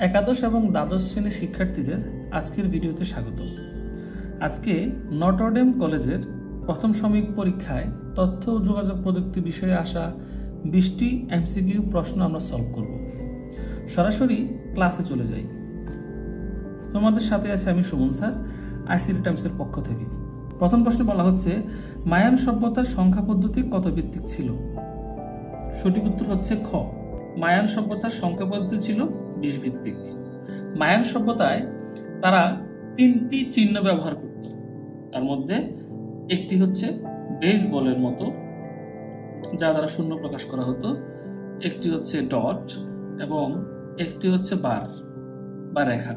একাদশ এবং দ্বাদশ শ্রেণীর শিক্ষার্থীদের আজকের ভিডিওতে স্বাগত। আজকে নটরডেম কলেজের প্রথম সাময়িক পরীক্ষায় তথ্য ও যোগাযোগ প্রযুক্তি বিষয়ে আসা 20টি এমসিকিউ প্রশ্ন আমরা সলভ করব। সরাসরি ক্লাসে চলে যাই। তোমাদের সাথে আছে আমি সুমন স্যার, আইসিটি টাইমসের পক্ষ থেকে। প্রথম প্রশ্নে বলা হচ্ছে, মায়ান সভ্যতার সংখ্যা পদ্ধতি কত ভিত্তিক ছিল? সঠিক উত্তর হচ্ছে খ, মায়ান সভ্যতার সংখ্যা পদ্ধতি ছিল 20 ভিত্তিক। মায়ান সভ্যতায় তারা 3টি চিহ্ন ব্যবহার করত। তার মধ্যে একটি হচ্ছে বেসবলের মতো, যা দ্বারা শূন্য প্রকাশ করা হতো, একটি হচ্ছে ডট এবং একটি হচ্ছে বার বা রেখা।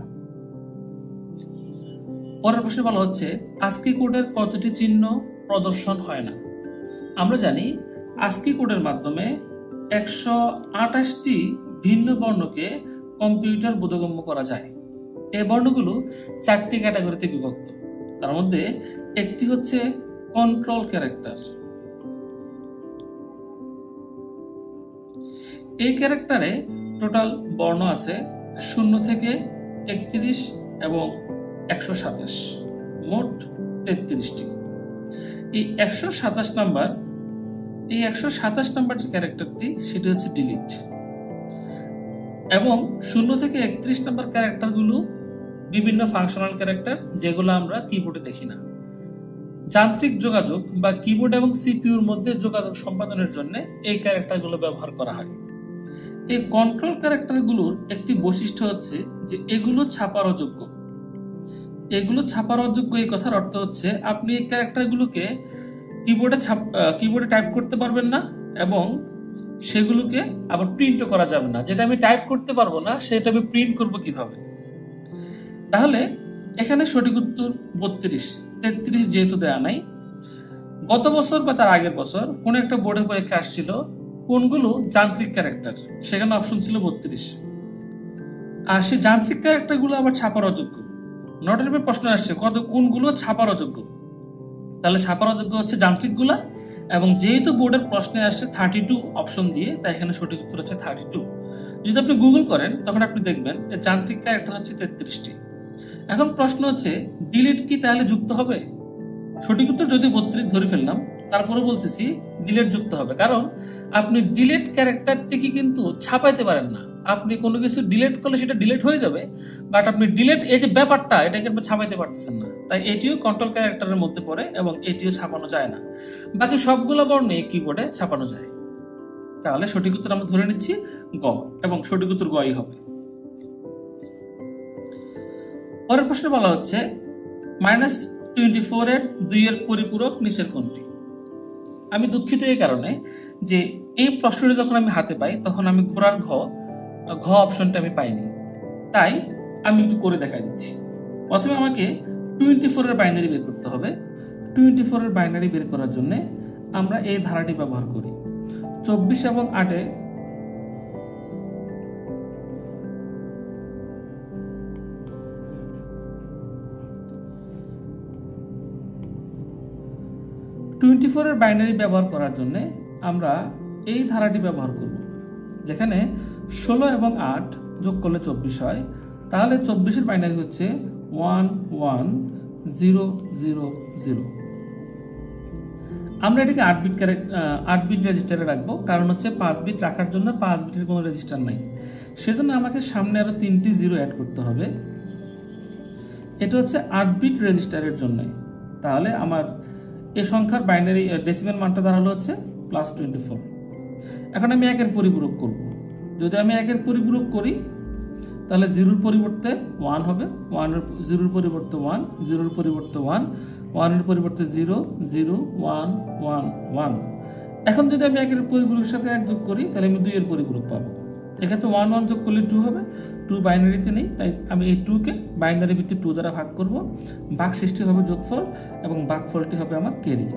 পরের প্রশ্নে বলা হচ্ছে, আস্কি কোডের কতটি চিহ্ন প্রদর্শন হয় না? আমরা জানি আস্কি কোডের মাধ্যমে 128টি ভিন্ন বর্ণকে কম্পিউটার বোধগম্য করা যায়। এই বর্ণগুলো 4টি ক্যাটাগরিতে বিভক্ত। তার মধ্যে একটি হচ্ছে কন্ট্রোল ক্যারেক্টার। এই ক্যারেক্টারে টোটাল বর্ণ আছে 0 থেকে 31 এবং 127, মোট 33টি। এই 127 নাম্বার যে ক্যারেক্টারটি, সেটি হচ্ছে ডিলিট। এবং 0 থেকে 31 নাম্বার ক্যারেক্টারগুলো বিভিন্ন ফাংশনাল ক্যারেক্টার, যেগুলো আমরা কিবোর্ডে দেখি না। যান্ত্রিক যোগাযোগ বা কিবোর্ড এবং সিপিইউর মধ্যে যোগাযোগ সম্পাদনের জন্য এই ক্যারেক্টারগুলো ব্যবহার করা হয়। এই কন্ট্রোল ক্যারেক্টারগুলোর একটি বৈশিষ্ট্য হচ্ছে যে এগুলো ছাপার অযোগ্য। এই কথার অর্থ হচ্ছে আপনি এই ক্যারেক্টারগুলোকে কিবোর্ডে টাইপ করতে পারবেন না এবং সেগুলোকে আবার প্রিন্টও করা যাবে না। যেটা আমি টাইপ করতে পারবো না, সেটা আমি প্রিন্ট করব কিভাবে? তাহলে এখানে সঠিক উত্তর 32। 33 যেহেতু দেয়া নাই, গত বছর বা তার আগের বছর কোন একটা বোর্ডের পরীক্ষা আসছিল, কোনগুলো যান্ত্রিক ক্যারেক্টার, সেখানে অপশন ছিল 32। আর সেই যান্ত্রিক ক্যারেক্টারগুলো আবার ছাপার অযোগ্য। নটের প্রশ্ন আসছে কোনগুলো ছাপার অযোগ্য। তাহলে ছাপার অযোগ্য হচ্ছে যান্ত্রিকগুলা, এবং যেহেতু বোর্ডের প্রশ্নে আসছে 32 অপশন দিয়ে, তাই এখানে সঠিক উত্তর হচ্ছে 32। যদি আপনি গুগল করেন তখন আপনি দেখবেন যে যান্ত্রিক ক্যারেক্টার হচ্ছে 33টি। এখন প্রশ্ন হচ্ছে, ডিলিট কি তাহলে যুক্ত হবে? সঠিক উত্তর যদি 32 ধরে ফেললাম, তারপরে বলতেছি ডিলিট যুক্ত হবে, কারণ আপনি ডিলিট ক্যারেক্টারটিকে কিন্তু ছাপাইতে পারেন না। আপনি কোনো কিছু ডিলিট করলে সেটা ডিলিট হয়ে যাবে, বাট আপনি ডিলিট এই যে ব্যাপারটা, এটাকে আপনি ছাপাইতে পারতেছেন না। তাই এটিও কন্ট্রোল ক্যারেক্টারের মধ্যে পড়ে এবং এটিও ছাপানো যায় না। বাকি সবগুলো বর্ণ কিবোর্ডে ছাপানো যায়। তাহলে সঠিক উত্তর আমরা ধরে নিচ্ছি গ, এবং সঠিক উত্তর গই হবে। পরের প্রশ্নে বলা হচ্ছে, -24 এর 2 এর পরিপূরক নিচের কোনটি? আমি দুঃখিত এই কারণে যে এই প্রশ্নটি যখন আমি হাতে পাই তখন আমি ঘোড়ার ঘ অপশনটা আমি পাইনি, তাই আমি একটু করে দেখাই দিচ্ছি। প্রথমে আমাকে 24 এর বাইনারি বের করতে হবে। 24 এর বাইনারি বের করার জন্য আমরা এই ধারাটি ব্যবহার করি। 24 এবং 8-এ এর বাইনারি ব্যবহার করার জন্য আমরা এই ধারাটি ব্যবহার করব, যেখানে 16 এবং 8 যোগ করলে 24 হয়। তাহলে 24 এর বাইনারি হচ্ছে 11000। আমরা এটাকে 8 বিট রেজিস্টারে রাখবো, কারণ হচ্ছে 5 বিট রাখার জন্য 5 বিটের কোনো রেজিস্টার নাই। সেজন্য আমাকে সামনে আরো 3টি 0 অ্যাড করতে হবে। এটা হচ্ছে 8 বিট রেজিস্টারের জন্য। তাহলে আমার এই সংখ্যার বাইনারি ডেসিমাল মানটা দাঁড়ালো হচ্ছে +24। এখন আমি 1 এর পরিপূরক করব। যদি আমি 1 এর পরিপূরক করি, তাহলে 0 এর পরিবর্তে 1 হবে, 0 এর পরিবর্তে 1, 0 এর পরিবর্তে 1, 1 এর পরিবর্তে 0, 0, 1, 1, 1। এখন যদি আমি 1 এর পরিপূরকের সাথে 1 যোগ করি, তাহলে আমি 2 এর পরিপূরক পাবো। এক্ষেত্রে 1, 1 যোগ করলে 2 হবে। 2 বাইনারিতে নেই, তাই আমি এই 2কে বাইনারি ভিত্তিক 2 দ্বারা ভাগ করব। ভাগ সৃষ্টি হবে যোগফল, এবং ভাগফলটি হবে আমার ক্যারি।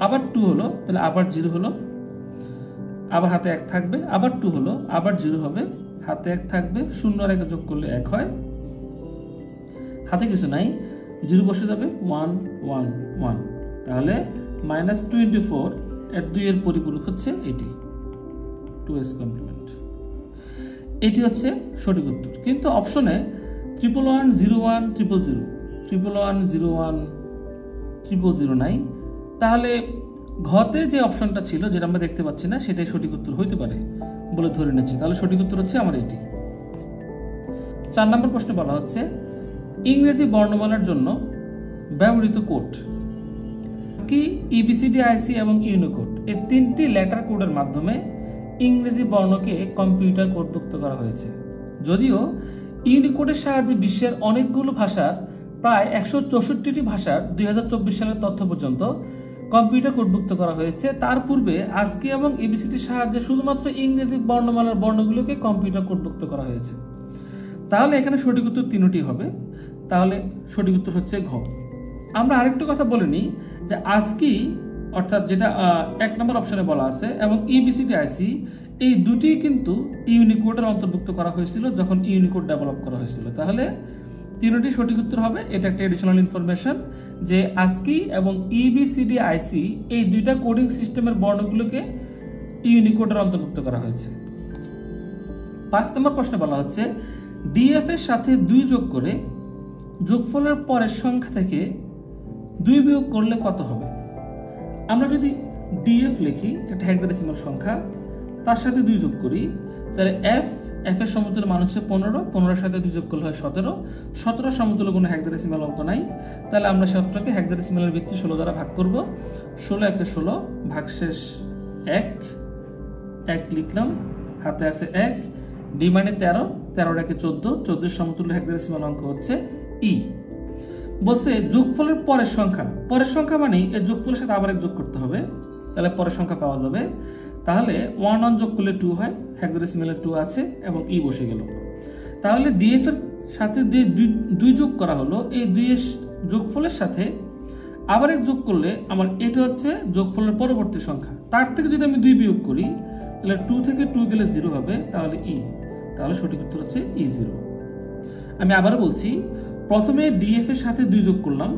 আবার 2 হলো, তাহলে আবার 0 হলো, আবার হাতে 1 থাকবে, আবার 2 হলো, আবার 0 হবে, হাতে 1 থাকবে, 0 আর 1 যোগ করলে 1 হয়, হাতে কিছু নাই, 0 বসে যাবে, 1, 1, 1। তাহলে -24 এর 2 এর পরিপূরক হচ্ছে এটি, 2s কমপ্লিমেন্ট। এটি হচ্ছে সঠিক উত্তর। কিন্তু অপশনে 110100 নাই, তাহলে ঘতে যে অপশনটা ছিল যেটা আমরা দেখতে পাচ্ছি না সেটাই সঠিক উত্তর হইতে পারে বলে ধরে নিচ্ছি। তাহলে সঠিক উত্তর হচ্ছে আমার এটি। 4 নম্বর প্রশ্নে বলা হচ্ছে ইংরেজি বর্ণমালার জন্য ব্যবহৃত কোড কি ABCD IC এবং ইউনিকোড এই 3টি লেটার কোডের মাধ্যমে ইংরেজি বর্ণকে কম্পিউটার কোডভুক্ত করা হয়েছে। যদিও ইউনিকোডের সাহায্যে বিশ্বের অনেকগুলো ভাষার প্রায় 164টি ভাষার 2024 সালের তথ্য পর্যন্ত কম্পিউটার কোডভুক্ত করা হয়েছে, তার পূর্বে ASCII এবং ABCDর সাহায্যে শুধুমাত্র ইংরেজি বর্ণমালার বর্ণগুলোকে কম্পিউটার কোডভুক্ত করা হয়েছে। তাহলে এখানে সঠিক উত্তর 3টি হবে। তাহলে সঠিক উত্তর হচ্ছে ঘ। আমরা আরেকটু কথা বলে নিই যে ASCII অর্থাৎ যেটা 1 নম্বর অপশনে বলা আছে এবং ABCD IC এই দুটি কিন্তু ইউনিকোডের অন্তর্ভুক্ত করা হয়েছিল যখন ইউনিকোড ডেভেলপ করা হয়েছিল। তাহলে 3টি সঠিক উত্তর হবে। এটা একটা এডিশনাল ইনফরমেশন যে ASCII এবং ABCD IC এই দুইটা কোডিং সিস্টেমের বর্ণগুলোকে ইউনিকোডের অন্তর্ভুক্ত করা হয়েছে। 5 নম্বর প্রশ্নে বলা হচ্ছে DF এর সাথে 2 যোগ করে যোগফলের পরের সংখ্যা থেকে 2 বিয়োগ করলে কত হবে? আমরা যদি DF লিখি একটা হেক্সাডেসিমাল সংখ্যা, তার সাথে 2 যোগ করি, তাহলে f এর সমতুল্য মান হচ্ছে 15, 15 এর সাথে 2 যোগ করলে হয় 17, 17 সমতুল্য কোনো হেক্সাডেসিমাল অঙ্ক নাই। তাহলে আমরা সবটাকে হেক্সাডেসিমালের ভিত্তি 16 দ্বারা ভাগ করব। 16 একে 16 ভাগশেষ 1 লিখলাম, হাতে আছে 1, d মানে 13, 13 একে 14, 14 সমতুল্য হেক্সাডেসিমাল অঙ্ক হচ্ছে e। বলছে যোগফলের পরের সংখ্যা মানে এই যোগফলের সাথে আবার এক যোগ করতে হবে, তাহলে পরের সংখ্যা পাওয়া যাবে। তাহলে 1 যোগ করলে 2 হয়, হেক্সাডেসিমালে 2 আছে এবং ই বসে গেল। তাহলে DF এর সাথে 2 যোগ করা হলো, এই 2 এর যোগফলের সাথে আবার এক যোগ করলে আমার এটা হচ্ছে যোগফলের পরবর্তী সংখ্যা। তার থেকে যদি আমি 2 বিয়োগ করি তাহলে 2 থেকে 2 গেলে 0 হবে, তাহলে ই। তাহলে সঠিক উত্তর হচ্ছে E0। আমি আবারও বলছি, প্রথমে DF এর সাথে 2 যোগ করলাম,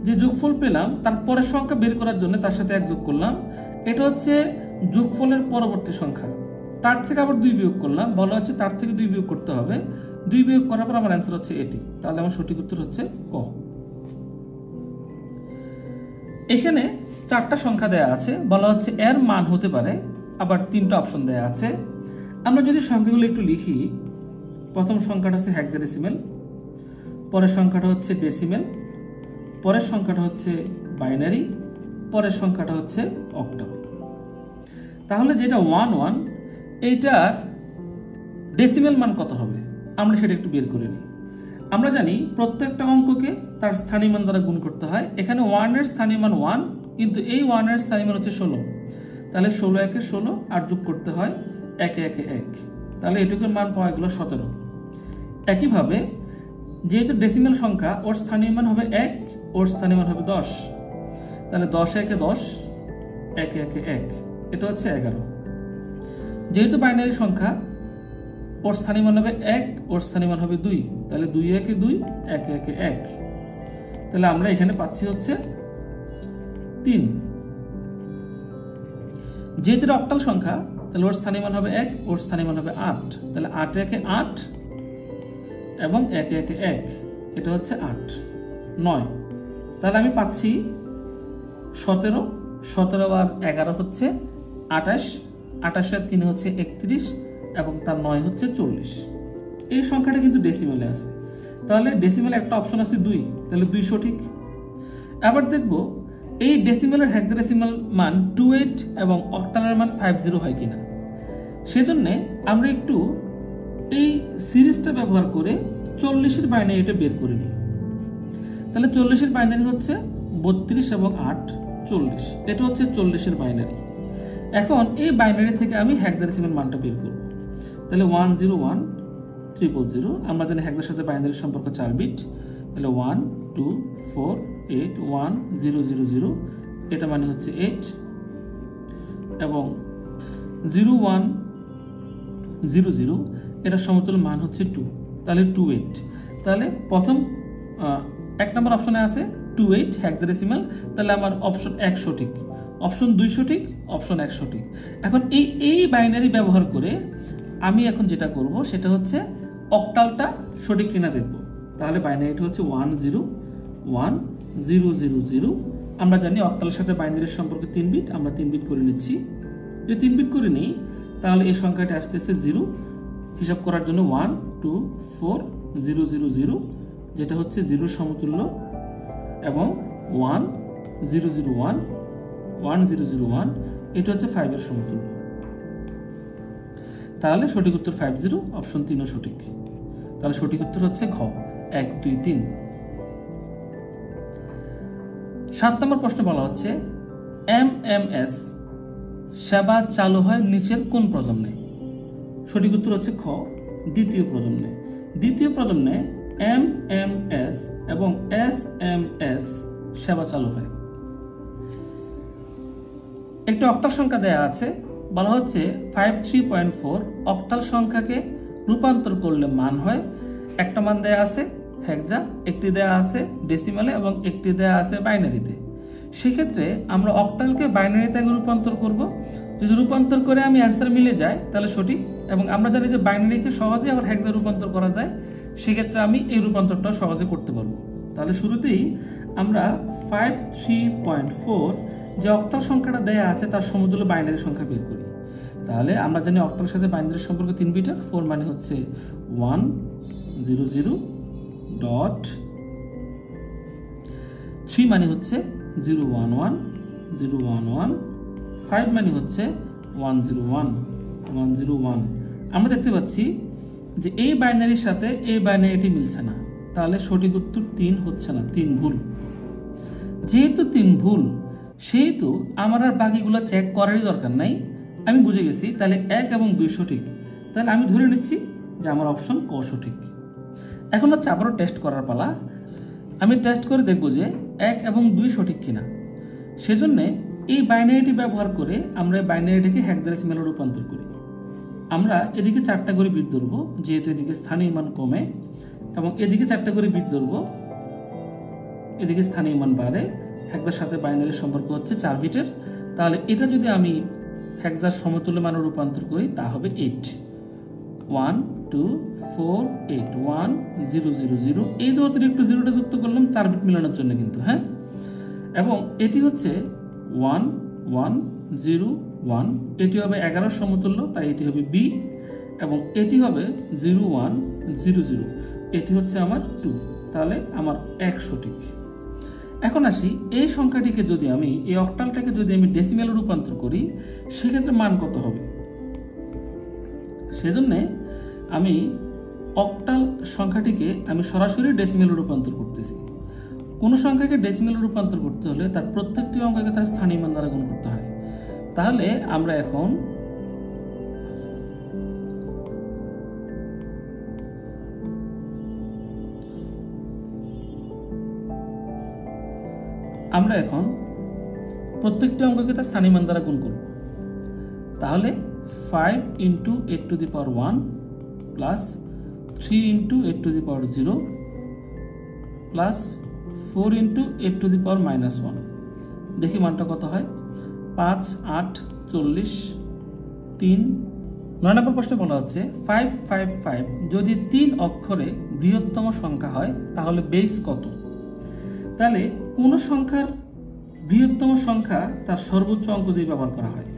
যে যোগফল পেলাম তার পরের সংখ্যা বের করার জন্য তার সাথে 1 যোগ করলাম, এটা হচ্ছে যোগফলের পরবর্তী সংখ্যা। তার থেকে আবার 2 বিয়োগ করলাম, বলা হচ্ছে তার থেকে 2 বিয়োগ করতে হবে, 2 বিয়োগ করার পর আমার অ্যান্সার হচ্ছে এটি। তাহলে আমার সঠিক উত্তর হচ্ছে ক। এখানে 4টা সংখ্যা দেয়া আছে, বলা হচ্ছে এর মান হতে পারে, আবার 3টা অপশন দেয়া আছে। আমরা যদি সংখ্যাগুলো একটু লিখি, প্রথম সংখ্যাটা হচ্ছে হেক্সাডেসিমাল, পরের সংখ্যাটা হচ্ছে ডেসিমাল, পরের সংখ্যাটা হচ্ছে বাইনারি, পরের সংখ্যাটা হচ্ছে অক্টাল। তাহলে যেটা 11 এইটার ডেসিমাল মান কত হবে আমরা সেটা একটু বের করে নিই। আমরা জানি প্রত্যেকটা অঙ্ককে তার স্থানীয় মান দ্বারা গুণ করতে হয়। এখানে 1 এর স্থানীয় মান 1, কিন্তু এই 1 এর স্থানীয় মান হচ্ছে 16, তাহলে 16 একে 16 আর যোগ করতে হয় 1 একে 1, তাহলে এটুকুর মান পাওয়া গেল 17। একইভাবে যেহেতু ডেসিমাল সংখ্যা ওর স্থানীয় মান হবে 1, ওর স্থানীয় মান হবে 10, তাহলে 10 একে 10, 1 একে 1, এটা হচ্ছে 11। যেহেতু বাইনারি সংখ্যা ওর স্থানীয় মান হবে 1, ওর স্থানীয় মান হবে 2, তাহলে 2 একে 2, 1 একে 1, তাহলে আমরা এখানে পাচ্ছি হচ্ছে 3। যেহেতু অক্টাল সংখ্যা তাহলে ওর স্থানীয় মান হবে 1, ওর স্থানীয় মান হবে 8, তাহলে 8 একে 8 এবং 1 একে 1, এটা হচ্ছে 8, 9। তাহলে আমি পাচ্ছি 17, 17 আর 11 হচ্ছে 28, 28 আর 3 হচ্ছে 31 এবং তার 9 হচ্ছে 40। এই সংখ্যাটা কিন্তু ডেসিমেলে আছে, তাহলে ডেসিমেলে একটা অপশন আছে 2, তাহলে 2 সঠিক। আবার দেখব এই ডেসিমেলের হেক্সাডেসিমাল মান 28 এবং অক্টালের মান 50 হয় কিনা। সেজন্য আমরা একটু এই সিরিজটা ব্যবহার করে 40 এর বাইনারি এটা বের করে নিই। তাহলে 40 এর বাইনারি হচ্ছে 32 এবং 8, 40, এটা হচ্ছে 40 এর বাইনারি। এখন এই বাইনারি থেকে আমি হেক্সাডেসিমাল মানটা বের করব। তাহলে 101300, আমরা জানি হেক্সার সাথে বাইনারির সম্পর্ক 4 বিট, তাহলে 12481000, এটা মানে হচ্ছে 8 এবং 0100 এটা সমতুল্য মান হচ্ছে 2, তাহলে 28। তাহলে প্রথম 1 নম্বর অপশনে আছে 28 হেক্সাডেসিমাল, তাহলে আমার অপশন 1 সঠিক, অপশন 2 সঠিক, অপশন 1 সঠিক। এখন এই বাইনারি ব্যবহার করে আমি এখন যেটা করব সেটা হচ্ছে অক্টালটা সঠিক কিনা দেখব। তাহলে বাইনারিটা হচ্ছে 1 0 1 0 0 0। আমরা জানি অক্টালের সাথে বাইনারির সম্পর্ক 3 বিট, আমরা 3 বিট করে নিচ্ছি। যদি 3 বিট করে নিই তাহলে এই সংখ্যাটি আসতেছে 0। হিসাব করার জন্য 1 2 4 0 0 0, যেটা হচ্ছে 0 সমতুল্য, এবং 1 0 0 1 1 0 0 1, এটা হচ্ছে 5 এর সমতুল্য। তাহলে সঠিক উত্তর 50, অপশন 3 ও সঠিক। তাহলে সঠিক উত্তর হচ্ছে ঘ 1 2 3। 7 নম্বর প্রশ্ন বলা হচ্ছে MMS সেবা চালু হয় নিচের কোন প্রজন্মে? সঠিক উত্তর হচ্ছে খ দ্বিতীয় প্রজন্মে। দ্বিতীয় প্রজন্মে MMS এবং SMS সেবা চালু হয়। একটা অক্টাল সংখ্যা দেয়া আছে, বলা হচ্ছে 53.4 অক্টাল সংখ্যাকে রূপান্তর করলে মান হয়। একটা মান দেয়া আছে হেক্সা, একটি দেয়া আছে ডেসিমালে এবং একটি দেয়া আছে বাইনারিতে। সেক্ষেত্রে আমরা অক্টালকে বাইনারিতে আগে রূপান্তর করব। যদি রূপান্তর করে আমি অ্যান্সার মিলে যায় তাহলে সঠিক, এবং আমরা জানি যে বাইনারিকে সহজে আবার হেক্সা রূপান্তর করা যায়, সেক্ষেত্রে আমি এই রূপান্তরটা সহজে করতে পারবো। তাহলে শুরুতেই আমরা 53.4 যে অক্টাল সংখ্যাটা দেয়া আছে তার সমতুল্য বাইনারি সংখ্যা বের করি। তাহলে আমরা জানি অক্টালের সাথে বাইনারির সম্পর্ক 3 বিটের। 4 মানে হচ্ছে 1 0 0 ডট, 3 মানে হচ্ছে 0 1 1 0 1 1, 5 মানে হচ্ছে 1 0 1 1 0 1। আমরা দেখতে পাচ্ছি যে এই বাইনারির সাথে এই বাইনারিটি মিলছে না, তাহলে সঠিক উত্তর 3 হচ্ছে না, 3 ভুল। যেহেতু 3 ভুল, সেহেতু আমার আর বাকিগুলো চেক করারই দরকার নাই, আমি বুঝে গেছি। তাহলে 1 এবং 2 সঠিক। তাহলে আমি ধরে নিচ্ছি যে আমার অপশন ক সঠিক। এখন হচ্ছে আবারও টেস্ট করার পালা। আমি টেস্ট করে দেখব যে 1 এবং 2 সঠিক কিনা। সেজন্য এই বাইনারিটি ব্যবহার করে আমরা এই বাইনারিটিকে হেক্সাডেসিমালে রূপান্তর করি। আমরা এদিকে 4টা করে বিট ধরব, যেহেতু এদিকে স্থানীয় মান কমে, এবং এদিকে 4টা করে বিট ধরব, এদিকে স্থানীয় মান বাড়ে। হেক্সার সাথে বাইনারির সম্পর্ক হচ্ছে 4 বিটের। তাহলে এটা যদি আমি হেক্সার সমতুল্য মানে রূপান্তর করি তা হবে 8 1 2 4 8 1 0 0 0। এই যে অতিরিক্ত জিরোটা যুক্ত করলাম 4 বিট মিলানোর জন্য কিন্তু, হ্যাঁ। এবং এটি হচ্ছে 1 1 0 1, এটি হবে 11 সমতুল্য, তাই এটি হবে বি, এবং এটি হবে 0 1 0 0, এটি হচ্ছে আমার 2। তাহলে আমার 1 সঠিক। এখন আসি এই সংখ্যাটিকে যদি আমি, এই অক্টালটাকে যদি আমি ডেসিমেলে রূপান্তর করি, সেক্ষেত্রে মান কত হবে? সেজন্য আমি অক্টাল সংখ্যাটিকে আমি সরাসরি ডেসিমেলে রূপান্তর করতেছি। কোন সংখ্যাকে ডেসিমেলে রূপান্তর করতে হলে তার প্রত্যেকটি অঙ্ককে তার স্থানীয় মান দ্বারা গুণ করতে হয়। তাহলে আমরা এখন প্রত্যেকটি অঙ্ককে তার স্থানীয় মান দ্বারা গুণ করব। তাহলে 5 × 8⁻1 প্লাস 3 × 8⁻0 প্লাস 4 × 8⁻−1। দেখি মানটা কত হয়। 5 8 40 3। 9 নম্বর প্রশ্নে বলা হচ্ছে 555 যদি 3 অক্ষরে বৃহত্তম সংখ্যা হয় তাহলে বেস কত? তাহলে কোন সংখ্যার বৃহত্তম সংখ্যা তার সর্বোচ্চ অঙ্ক দিয়ে ব্যবহার করা হয়।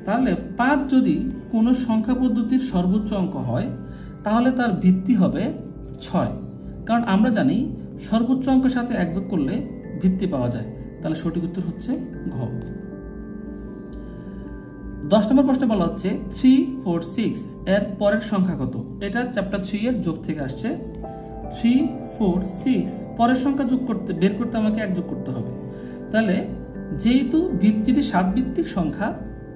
তাহলে 5 যদি কোন সংখ্যা পদ্ধতির সর্বোচ্চ অঙ্ক হয় তাহলে তার ভিত্তি হবে 6, কারণ আমরা জানি সর্বোচ্চ অঙ্কের সাথে 1 যোগ করলে ভিত্তি পাওয়া যায়। তাহলে সঠিক উত্তর হচ্ছে ঘ। 10 নম্বর প্রশ্নে বলা হচ্ছে 3 4 6 এর পরের সংখ্যা কত? এটা চ্যাপ্টার 3 এর যোগ থেকে আসছে। 3 4 6 পরের সংখ্যা বের করতে আমাকে 1 যোগ করতে হবে। তাহলে যেহেতু ভিত্তিটি 7 ভিত্তিক সংখ্যা,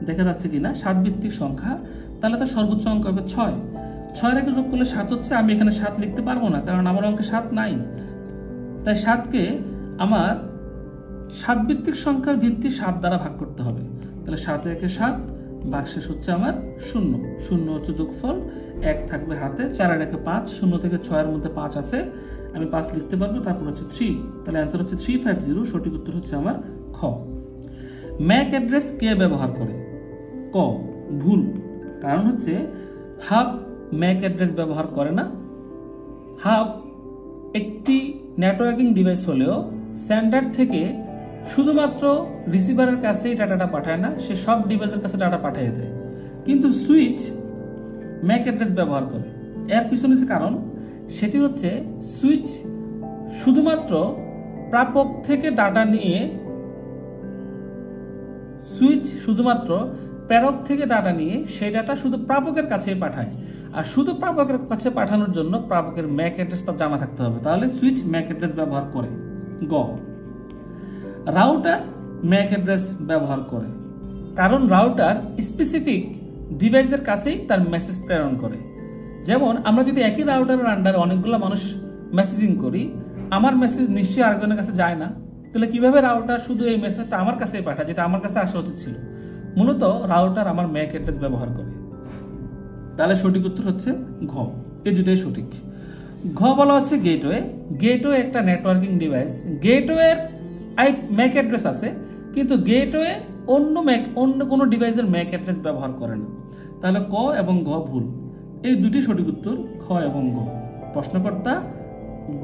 দেখা যাচ্ছে কিনা 7 ভিত্তিক সংখ্যা, তাহলে তার সর্বোচ্চ অঙ্ক হবে 6। 6 এর 1 যোগ করলে 7 হচ্ছে। আমি এখানে 7 লিখতে পারবো না, কারণ আমার অঙ্কে 7 নাই। তাই 7কে আমার 7 ভিত্তিক সংখ্যার ভিত্তি 7 দ্বারা ভাগ করতে হবে। তাহলে 7 একে 7, ভাগশেষ হচ্ছে আমার 0। 0 হচ্ছে যোগফল, 1 থাকবে হাতে। 4 এর 1 5, 0 থেকে 6 এর মধ্যে 5 আছে, আমি 5 লিখতে পারবো। তারপর হচ্ছে 3, তাহলে অ্যান্সার হচ্ছে 350। সঠিক উত্তর হচ্ছে আমার খ। ম্যাক অ্যাড্রেস কে ব্যবহার করে? ক ভুল, কারণ হচ্ছে হাব ম্যাক অ্যাড্রেস ব্যবহার করে না। হাব একটি নেটওয়ার্কিং ডিভাইস হলেও সেন্ডার থেকে শুধুমাত্র রিসিভারের কাছেই ডাটাটা পাঠায় না, সে সব ডিভাইসের কাছে ডাটা পাঠিয়ে দেয়। কিন্তু সুইচ ম্যাক অ্যাড্রেস ব্যবহার করে। এর পিছনে যে কারণ সেটি হচ্ছে সুইচ শুধুমাত্র প্রাপক থেকে ডাটা নিয়ে প্রেরক থেকে ডাটা নিয়ে সেই ডাটা শুধু প্রাপকের কাছেই পাঠায়। আর শুধু প্রাপকের কাছে পাঠানোর জন্য প্রাপকের ম্যাক অ্যাড্রেস তার জানা থাকতে হবে, তাহলে সুইচ ম্যাক অ্যাড্রেস ব্যবহার করে। গ, রাউটার ম্যাক অ্যাড্রেস ব্যবহার করে, কারণ রাউটার স্পেসিফিক ডিভাইসের কাছেই তার মেসেজ প্রেরণ করে। যেমন আমরা যদি একই রাউটারের আন্ডারে অনেকগুলো মানুষ মেসেজিং করি, আমার মেসেজ নিশ্চয়ই আরেকজনের কাছে যায় না, তাহলে কিভাবে রাউটার শুধু এই মেসেজটা আমার কাছেই পাঠায়, যেটা আমার কাছে আসা উচিত ছিল। মূলত রাউটার আমার ম্যাক অ্যাড্রেস ব্যবহার করে। তাহলে সঠিক উত্তর হচ্ছে ঘ, এই দুটোই সঠিক। ঘ বলা হচ্ছে গেটওয়ে। গেটওয়ে একটা নেটওয়ার্কিং ডিভাইস। গেটওয়ের ম্যাক অ্যাড্রেস আছে, কিন্তু গেটওয়ে অন্য কোনো ডিভাইসের ম্যাক অ্যাড্রেস ব্যবহার করে না। তাহলে ক এবং ঘ ভুল, এই দুটি সঠিক উত্তর খ এবং গ। প্রশ্নকর্তা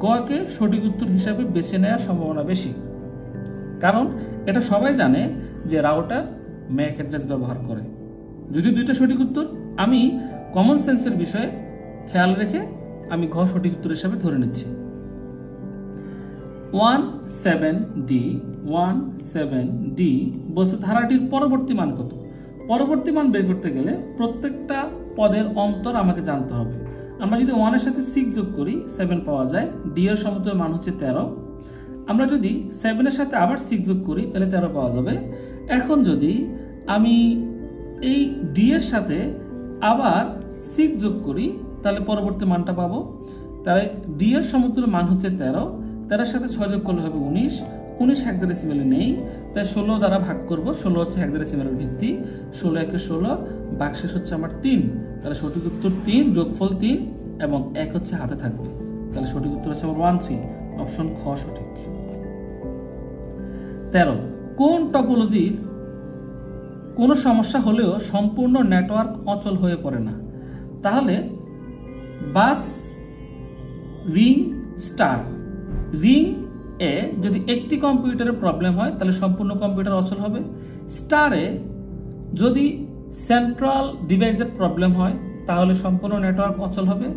গ কে সঠিক উত্তর হিসাবে বেছে নেওয়ার সম্ভাবনা বেশি, কারণ এটা সবাই জানে যে রাউটার ম্যাক অ্যাড্রেস ব্যবহার করে। যদি দুইটা সঠিক উত্তর, আমি কমন সেন্সের বিষয়ে খেয়াল রেখে আমি ঘ সঠিক উত্তর হিসাবে ধরে নিচ্ছি। 17D বলছে ধারাটির পরবর্তী মান কত। পরবর্তী মান বের করতে গেলে প্রত্যেকটা পদের অন্তর আমাকে জানতে হবে। আমরা যদি 1 এর সাথে 6 যোগ করি 7 পাওয়া যায়। ডি এর সমতুল্য মান হচ্ছে 13। আমরা যদি 7 এর সাথে আবার 6 যোগ করি তাহলে 13 পাওয়া যাবে। এখন যদি আমি এই ডি এর সাথে আবার 6 যোগ করি তাহলে পরবর্তী মানটা পাবো। তাহলে ডি এর সমতুল্য মান হচ্ছে 13। 13 সাথে 6 যোগ করলে হবে 19। 19 হেক্সাডেসিমেলে নেই, তাই 16 দ্বারা ভাগ করব। 16 হচ্ছে হেক্সাডেসিমেলের ভিত্তি। 16 একে 16, বাক্সেস হচ্ছে আমার 3। তাহলে সঠিক উত্তর 3, যোগফল 3 এবং 1 হচ্ছে হাতে থাকবে। তাহলে সঠিক উত্তর হচ্ছে আমার 13, অপশন খ সঠিক। 13, কোন টপোলজির কোনো সমস্যা হলেও সম্পূর্ণ নেটওয়ার্ক অচল হয়ে পড়ে না। তাহলে বাস, রিং, স্টার। রিং এ যদি একটি কম্পিউটারের প্রবলেম হয় তাহলে সম্পূর্ণ কম্পিউটার অচল হবে। স্টারে যদি সেন্ট্রাল ডিভাইসের প্রবলেম হয় তাহলে সম্পূর্ণ নেটওয়ার্ক অচল হবে।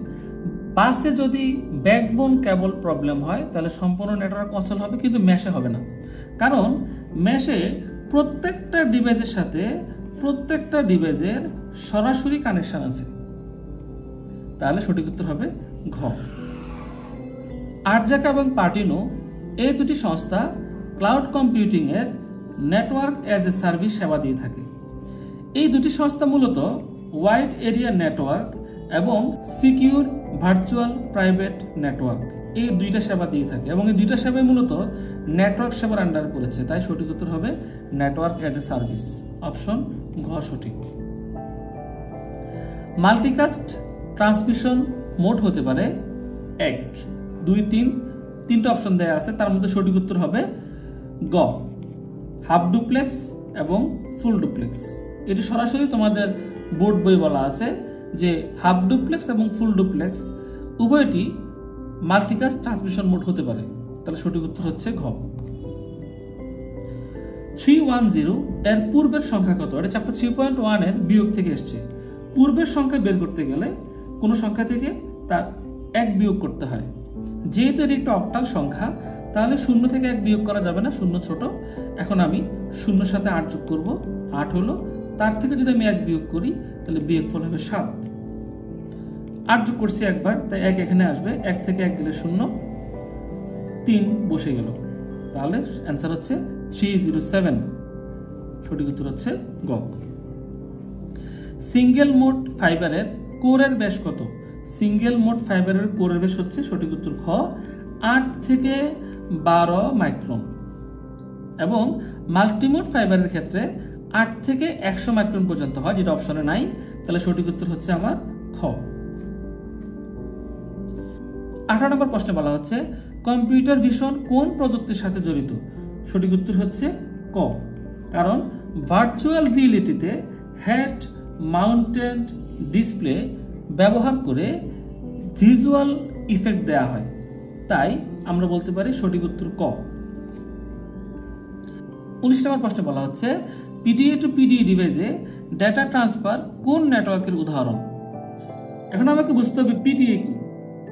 বাসে যদি ব্যাকবোন কেবল প্রবলেম হয় তাহলে সম্পূর্ণ নেটওয়ার্ক অচল হবে, কিন্তু মেশে হবে না, কারণ মেশে প্রত্যেকটা ডিভাইসের সাথে প্রত্যেকটা ডিভাইসের সরাসরি কানেকশন আছে। তাহলে সঠিক উত্তর হবে ঘ। আরজাকা এবং পার্টিনো এই দুটি সংস্থা ক্লাউড কম্পিউটিং এর নেটওয়ার্ক অ্যাজ এ সার্ভিস সেবা দিয়ে থাকে। এই দুটি সংস্থা মূলত ওয়াইড এরিয়া নেটওয়ার্ক এবং সিকিউর ভার্চুয়াল প্রাইভেট নেটওয়ার্ক, এই দুইটা সেবা দিয়ে থাকে এবং এই দুইটা সেবাই মূলত নেটওয়ার্ক সেবার আন্ডারে পড়েছে। তাই সঠিক উত্তর হবে network as a service, option ঘ সঠিক। মাল্টিকাস্ট ট্রান্সমিশন মোড হতে পারে 1, 2, 3, তিনটা অপশন দেওয়া আছে, তার মধ্যে সঠিক উত্তর হবে গ, হাফ ডুপ্লেক্স এবং ফুল ডুপ্লেক্স। এটি সরাসরি তোমাদের বোর্ড বই বলা আছে যে হাফ ডুপ্লেক্স এবং ফুল ডুপ্লেক্স উভয়টি মাল্টিকাস্ট ট্রান্সমিশন মোড হতে পারে। তাহলে সঠিক উত্তর হচ্ছে ঘ। 310 এর পূর্বের সংখ্যা কত? এটা চ্যাপ্টার 3.1 এর বিয়োগ থেকে এসেছে। পূর্বের সংখ্যা বের করতে গেলে কোন সংখ্যা থেকে তার 1 বিয়োগ করতে হয়। যেহেতু এটি একটা অক্টাল সংখ্যা তাহলে 0 থেকে 1 বিয়োগ করা যাবে না, 0 ছোট। এখন আমি 0 সাথে 8 যোগ করব, 8 হলো। তার থেকে যদি আমি 1 বিয়োগ করি তাহলে বিয়োগফল হবে 7। 8 যোগ করছি একবার, তাই 1 এখানে আসবে। 1 থেকে 1 গেলে 0, 3 বসে গেল। তাহলে অ্যান্সার হচ্ছে 307, সঠিক উত্তর হচ্ছে গ। সিঙ্গেল মোড ফাইবারের কোরের ব্যাস কত? সিঙ্গেল মোড ফাইবারের কোরের ব্যাস হচ্ছে সঠিক উত্তর খ, 8 থেকে 12 মাইক্রন। এবং মাল্টিমোড ফাইবারের ক্ষেত্রে 8 থেকে 100 মাইক্রন পর্যন্ত হয়, যেটা অপশনে নাই। তাহলে সঠিক উত্তর হচ্ছে আমার খ। 18 নম্বর প্রশ্নে বলা হচ্ছে কম্পিউটার ভিশন কোন প্রযুক্তির সাথে জড়িত? সঠিক উত্তর হচ্ছে ক, কারণ ভার্চুয়াল রিয়েলিটিতে হেড মাউন্টেড ডিসপ্লে ব্যবহার করে ভিজুয়াল ইফেক্ট দেয়া হয়, তাই আমরা বলতে পারি সঠিক উত্তর ক। 19 নম্বর প্রশ্নে বলা হচ্ছে পিডিএ টু পিডিএ ডিভাইসে ডেটা ট্রান্সফার কোন নেটওয়ার্কের উদাহরণ? এখন আমাকে বুঝতে হবে পিডিএ কি।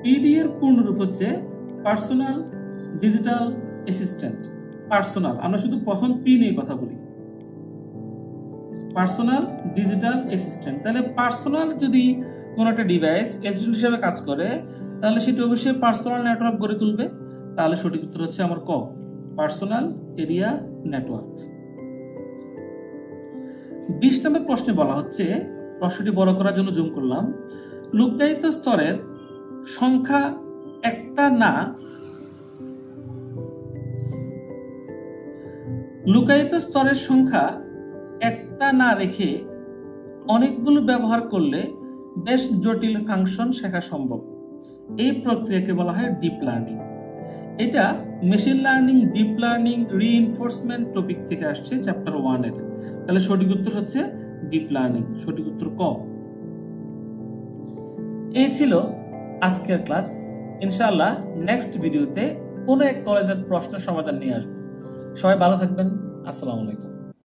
পিডিএ এর পূর্ণরূপ হচ্ছে পার্সোনাল ডিজিটাল অ্যাসিস্ট্যান্ট। পার্সোনাল, আমরা শুধু প্রথম পি নিয়ে কথা বলি, পার্সোনাল ডিজিটাল অ্যাসিস্ট্যান্ট। তাহলে পার্সোনাল যদি কোনো একটা ডিভাইস অ্যাসিস্ট্যান্ট হিসেবে কাজ করে তাহলে সেটি অবশ্যই পার্সোনাল নেটওয়ার্ক গড়ে তুলবে। তাহলে সঠিক উত্তর হচ্ছে আমার ক, পার্সোনাল এরিয়া নেটওয়ার্ক। 20 নম্বর প্রশ্নে বলা হচ্ছে, প্রশ্নটি বড় করার জন্য জুম করলাম, লুকায়িত স্তরের সংখ্যা একটা না, লুকায়িত স্তরের সংখ্যা একটা না রেখে অনেকগুলো ব্যবহার করলে বেশ জটিল ফাংশন শেখা সম্ভব। এই প্রক্রিয়াকে বলা হয় ডিপ লার্নিং। এটা machine learning, deep learning, reinforcement topic থেকে আসছে, চ্যাপ্টার 1 এর। তাহলে সঠিক উত্তর হচ্ছে ডিপ লার্নিং, সঠিক উত্তর ক। এই ছিল আজকের ক্লাস। ইনশাআল্লাহ নেক্সট ভিডিওতে কোনো এক কলেজের প্রশ্ন সমাধান নিয়ে আসবো। সবাই ভালো থাকবেন। আসসালামু আলাইকুম।